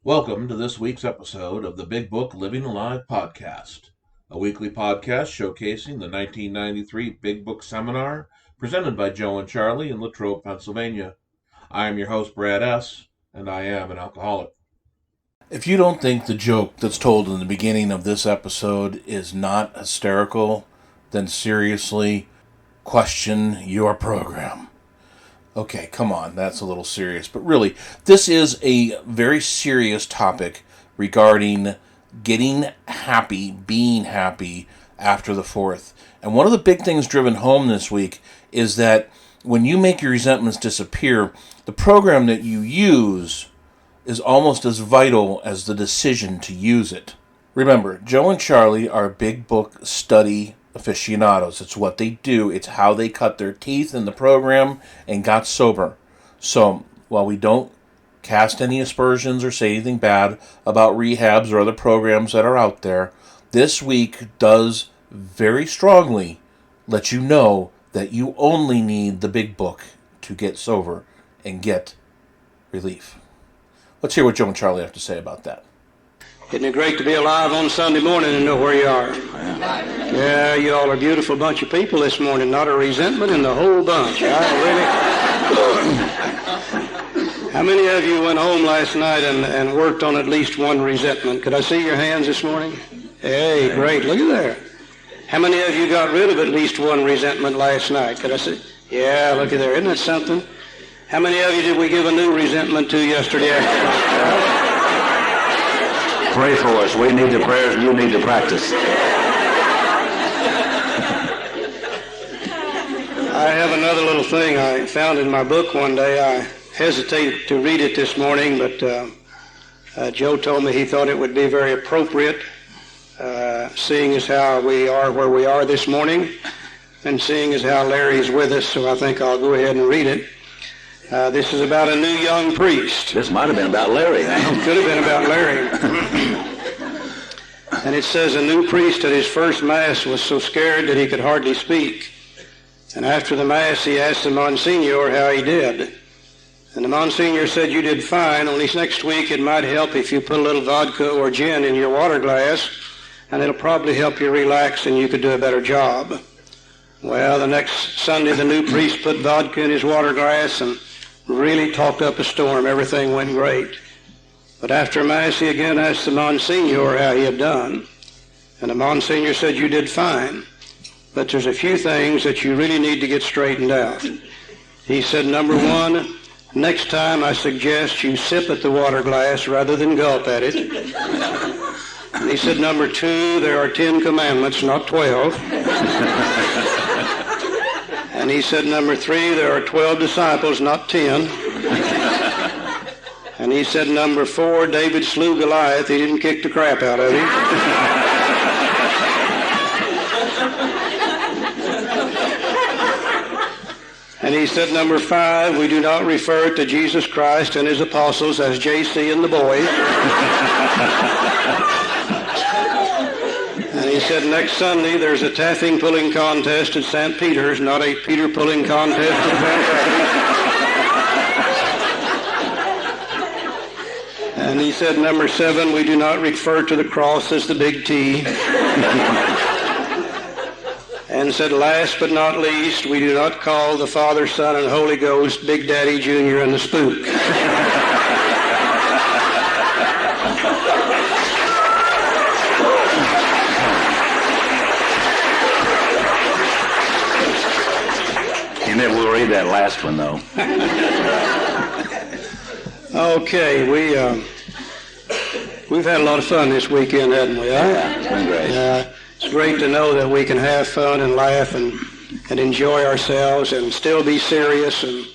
Welcome to this week's episode of the Big Book Living Alive podcast, a weekly podcast showcasing the 1993 Big Book Seminar presented by Joe&Charlie in Latrobe, Pennsylvania. I am your host, Brad S., and I am an alcoholic. If you don't think the joke that's told in the beginning of this episode is not hysterical, then seriously question your program. Okay, come on, that's a little serious. But really, this is a very serious topic regarding getting happy, being happy after the 4th. And one of the big things driven home this week is that when you make your resentments disappear, the program that you use is almost as vital as the decision to use it. Remember, Joe and Charlie are big book study aficionados. It's what they do. It's how they cut their teeth in the program and got sober. So, while we don't cast any aspersions or say anything bad about rehabs or other programs that are out there, this week does very strongly let you know that you only need the big book to get sober and get relief. Let's hear what Joe and Charlie have to say about that. Isn't it great to be alive on Sunday morning and know where you are? Yeah, you all are a beautiful bunch of people this morning. Not a resentment in the whole bunch. Really. How many of you went home last night and worked on at least one resentment? Could I see your hands this morning? Hey, great. Look at there. How many of you got rid of at least one resentment last night? Could I see? Yeah, look at there. Isn't that something? How many of you did we give a new resentment to yesterday afternoon? Pray for us. We need the prayers and you need the practice. I have another little thing I found in my book one day. I hesitated to read it this morning, but Joe told me he thought it would be very appropriate, seeing as how we are where we are this morning, and seeing as how Larry's with us, so I think I'll go ahead and read it. This is about a new young priest. This might have been about Larry. It could have been about Larry. And it says, a new priest at his first Mass was so scared that he could hardly speak. And after the Mass, he asked the Monsignor how he did. And the Monsignor said, you did fine, only next week it might help if you put a little vodka or gin in your water glass, and it'll probably help you relax and you could do a better job. Well, the next Sunday, the new priest put vodka in his water glass and really talked up a storm. Everything went great. But after Mass, he again asked the Monsignor how he had done. And the Monsignor said, you did fine, but there's a few things that you really need to get straightened out. He said, number one, next time I suggest you sip at the water glass rather than gulp at it. And he said, number two, there are 10 commandments, not 12. And he said, number three, there are 12 disciples, not 10. And he said, number four, David slew Goliath. He didn't kick the crap out of him. And he said, number five, we do not refer to Jesus Christ and his apostles as JC and the boys. And he said, next Sunday, there's a taffing pulling contest at St. Peter's, not a Peter pulling contest at St. And he said, number seven, we do not refer to the cross as the big T. And said, last but not least, we do not call the Father, Son, and Holy Ghost Big Daddy Jr. and the Spook. And then we'll read that last one, though. Okay, we've had a lot of fun this weekend, haven't we? Yeah, it's been great. It's great to know that we can have fun and laugh and enjoy ourselves and still be serious and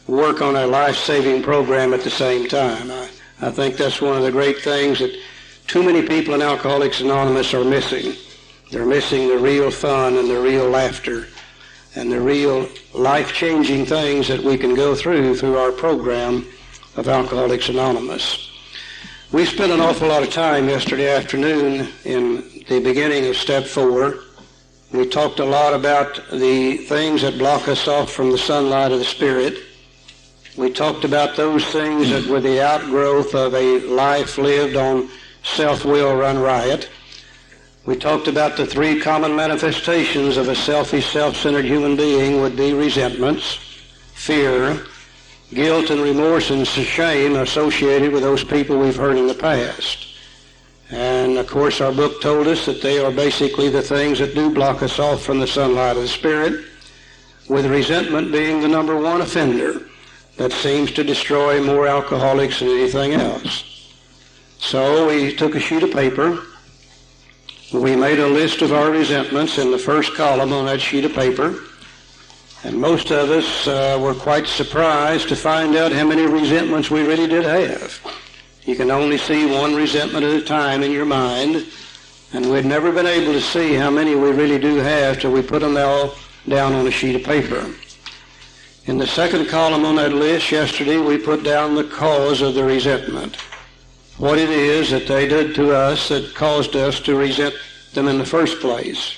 work on a life-saving program at the same time. I think that's one of the great things that too many people in Alcoholics Anonymous are missing. They're missing the real fun and the real laughter and the real life-changing things that we can go through our program of Alcoholics Anonymous. We spent an awful lot of time yesterday afternoon in the beginning of Step 4. We talked a lot about the things that block us off from the sunlight of the Spirit. We talked about those things that were the outgrowth of a life lived on self-will run riot. We talked about the three common manifestations of a selfish, self-centered human being would be resentments, fear, guilt and remorse and shame associated with those people we've hurt in the past. And of course our book told us that they are basically the things that do block us off from the sunlight of the Spirit, with resentment being the number one offender that seems to destroy more alcoholics than anything else. So we took a sheet of paper. We made a list of our resentments in the first column on that sheet of paper. And most of us were quite surprised to find out how many resentments we really did have. You can only see one resentment at a time in your mind. And we'd never been able to see how many we really do have till we put them all down on a sheet of paper. In the second column on that list yesterday, we put down the cause of the resentment. What it is that they did to us that caused us to resent them in the first place.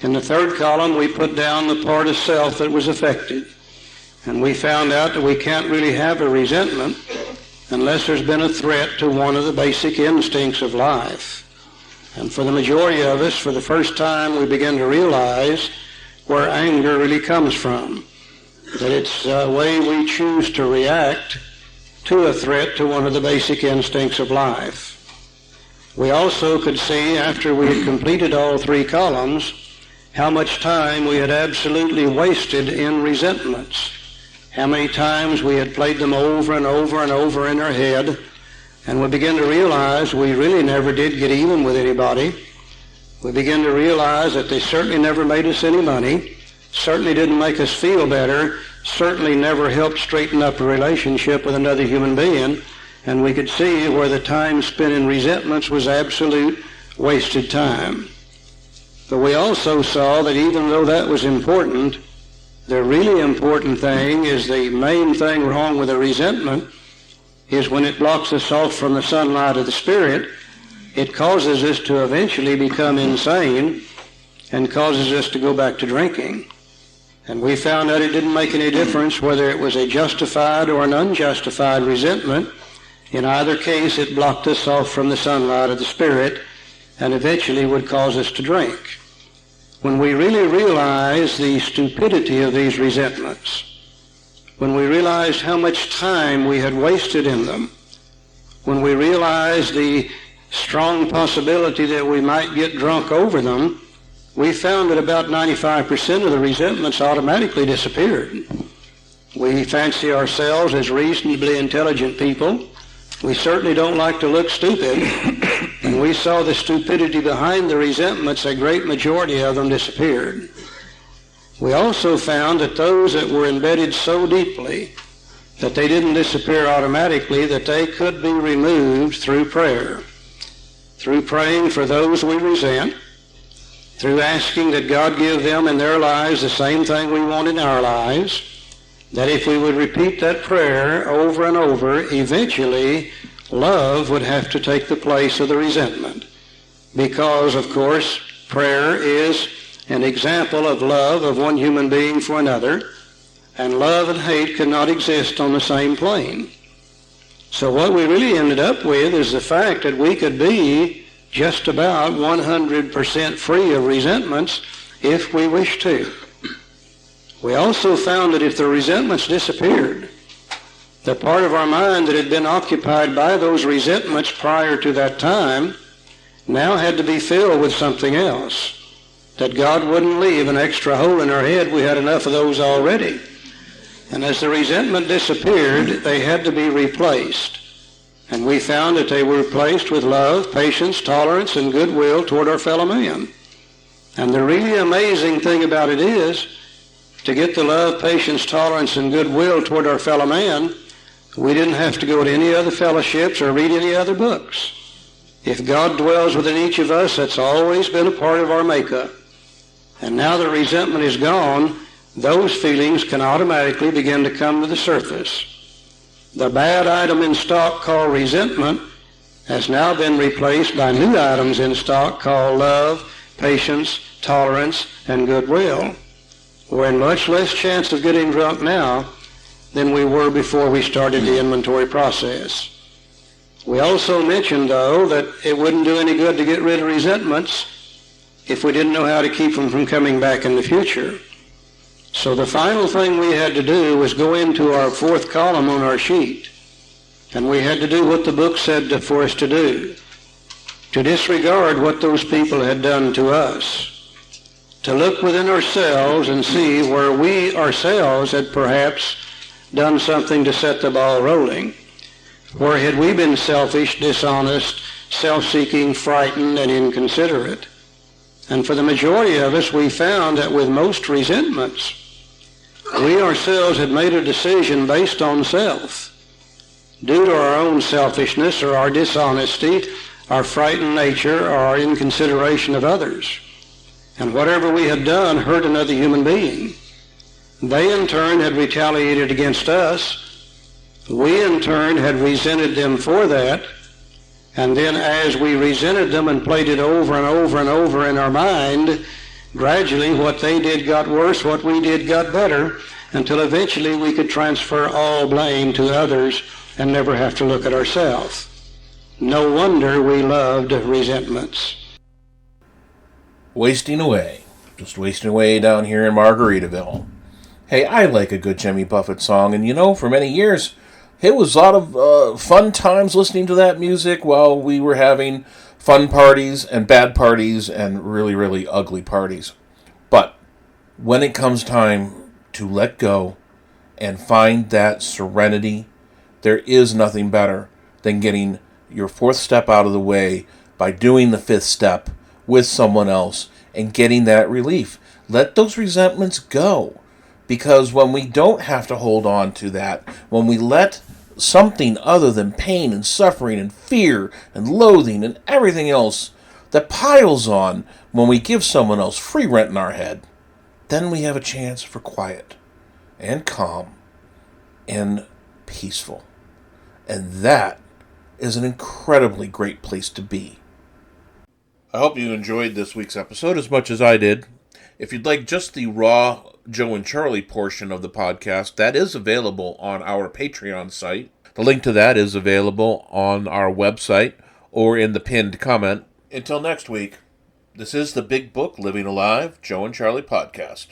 In the third column, we put down the part of self that was affected. And we found out that we can't really have a resentment unless there's been a threat to one of the basic instincts of life. And for the majority of us, for the first time, we begin to realize where anger really comes from. That it's the way we choose to react to a threat to one of the basic instincts of life. We also could see, after we had completed all three columns, how much time we had absolutely wasted in resentments, how many times we had played them over and over and over in our head, and we began to realize we really never did get even with anybody. We began to realize that they certainly never made us any money, certainly didn't make us feel better, certainly never helped straighten up a relationship with another human being, and we could see where the time spent in resentments was absolute wasted time. But we also saw that even though that was important, the really important thing is the main thing wrong with a resentment is when it blocks us off from the sunlight of the Spirit, it causes us to eventually become insane and causes us to go back to drinking. And we found out it didn't make any difference whether it was a justified or an unjustified resentment. In either case, it blocked us off from the sunlight of the Spirit and eventually would cause us to drink. When we really realized the stupidity of these resentments, when we realized how much time we had wasted in them, when we realized the strong possibility that we might get drunk over them, we found that about 95% of the resentments automatically disappeared. We fancy ourselves as reasonably intelligent people. We certainly don't like to look stupid. And we saw the stupidity behind the resentments, a great majority of them disappeared. We also found that those that were embedded so deeply that they didn't disappear automatically, that they could be removed through prayer, through praying for those we resent, through asking that God give them in their lives the same thing we want in our lives, that if we would repeat that prayer over and over, eventually love would have to take the place of the resentment. Because, of course, prayer is an example of love of one human being for another, and love and hate cannot exist on the same plane. So what we really ended up with is the fact that we could be just about 100% free of resentments if we wish to. We also found that if the resentments disappeared, the part of our mind that had been occupied by those resentments prior to that time now had to be filled with something else, that God wouldn't leave an extra hole in our head. We had enough of those already. And as the resentment disappeared, they had to be replaced. And we found that they were replaced with love, patience, tolerance, and goodwill toward our fellow man. And the really amazing thing about it is, to get the love, patience, tolerance, and goodwill toward our fellow man, we didn't have to go to any other fellowships or read any other books. If God dwells within each of us, that's always been a part of our makeup. And now that resentment is gone, those feelings can automatically begin to come to the surface. The bad item in stock called resentment has now been replaced by new items in stock called love, patience, tolerance, and goodwill. We're in much less chance of getting drunk now than we were before we started the inventory process. We also mentioned, though, that it wouldn't do any good to get rid of resentments if we didn't know how to keep them from coming back in the future. So the final thing we had to do was go into our fourth column on our sheet, and we had to do what the book said for us to do, to disregard what those people had done to us, to look within ourselves and see where we ourselves had perhaps done something to set the ball rolling. Where had we been selfish, dishonest, self-seeking, frightened, and inconsiderate? And for the majority of us, we found that with most resentments, we ourselves had made a decision based on self, due to our own selfishness or our dishonesty, our frightened nature, or our inconsideration of others. And whatever we had done hurt another human being. They in turn had retaliated against us. We in turn had resented them for that. And then as we resented them and played it over and over and over in our mind, gradually what they did got worse, what we did got better, until eventually we could transfer all blame to others and never have to look at ourselves. No wonder we loved resentments. Wasting away. Just wasting away down here in Margaritaville. Hey, I like a good Jimmy Buffett song, and you know, for many years, it was a lot of fun times listening to that music while we were having fun parties and bad parties and really, really ugly parties. But when it comes time to let go and find that serenity, there is nothing better than getting your fourth step out of the way by doing the fifth step with someone else and getting that relief. Let those resentments go. Because when we don't have to hold on to that, when we let something other than pain and suffering and fear and loathing and everything else that piles on when we give someone else free rent in our head, then we have a chance for quiet and calm and peaceful. And that is an incredibly great place to be. I hope you enjoyed this week's episode as much as I did. If you'd like just the raw Joe and Charlie portion of the podcast, that is available on our Patreon site. The link to that is available on our website or in the pinned comment. Until next week, this is the Big Book Living Alive Joe and Charlie podcast.